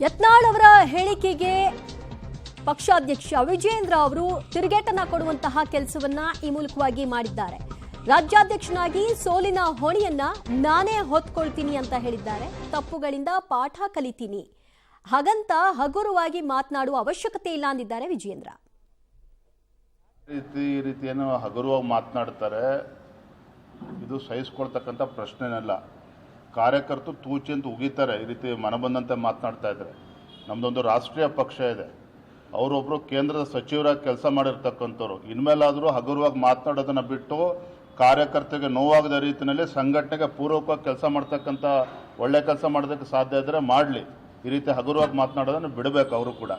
ಯತ್ನಾಳ್ ಅವರ ಹೇಳಿಕೆಗೆ ಪಕ್ಷಾಧ್ಯಕ್ಷ ವಿಜೇಂದ್ರ ಅವರು ತಿರುಗೇಟನ್ನ ಕೊಡುವಂತಹ ಕೆಲಸವನ್ನ ಈ ಮೂಲಕವಾಗಿ ಮಾಡಿದ್ದಾರೆ. ರಾಜ್ಯಾಧ್ಯಕ್ಷನಾಗಿ ಸೋಲಿನ ಹೊಣೆಯನ್ನ ನಾನೇ ಹೊತ್ಕೊಳ್ತೀನಿ ಅಂತ ಹೇಳಿದ್ದಾರೆ. ತಪ್ಪುಗಳಿಂದ ಪಾಠ ಕಲಿತೀನಿ, ಹಾಗಂತ ಹಗುರವಾಗಿ ಮಾತನಾಡುವ ಅವಶ್ಯಕತೆ ಇಲ್ಲ ಅಂದಿದ್ದಾರೆ ವಿಜೇಂದ್ರ. ಈ ರೀತಿಯನ್ನು ಹಗುರವಾಗಿ ಮಾತನಾಡ್ತಾರೆ, ಇದು ಸಹಿಸ್ಕೊಳ್ತಕ್ಕಂಥ ಪ್ರಶ್ನೆನಲ್ಲ. ಕಾರ್ಯಕರ್ತರು ತೂಚಿ ಅಂತ ಉಗಿತಾರೆ ಈ ರೀತಿ ಮನಬಂದಂತೆ ಮಾತನಾಡ್ತಾ ಇದ್ದಾರೆ. ನಮ್ಮದೊಂದು ರಾಷ್ಟ್ರೀಯ ಪಕ್ಷ ಇದೆ, ಅವರೊಬ್ಬರು ಕೇಂದ್ರದ ಸಚಿವರಾಗಿ ಕೆಲಸ ಮಾಡಿರ್ತಕ್ಕಂಥವ್ರು. ಇನ್ಮೇಲಾದರೂ ಹಗುರವಾಗಿ ಮಾತನಾಡೋದನ್ನು ಬಿಟ್ಟು ಕಾರ್ಯಕರ್ತರಿಗೆ ನೋವಾಗದ ರೀತಿಯಲ್ಲಿ ಸಂಘಟನೆಗೆ ಪೂರ್ವಕವಾಗಿ ಕೆಲಸ ಮಾಡ್ತಕ್ಕಂಥ ಒಳ್ಳೆ ಕೆಲಸ ಮಾಡೋದಕ್ಕೆ ಸಾಧ್ಯ ಇದ್ದರೆ ಮಾಡಲಿ. ಈ ರೀತಿ ಹಗುರವಾಗಿ ಮಾತನಾಡೋದನ್ನು ಬಿಡಬೇಕು ಅವರು ಕೂಡ.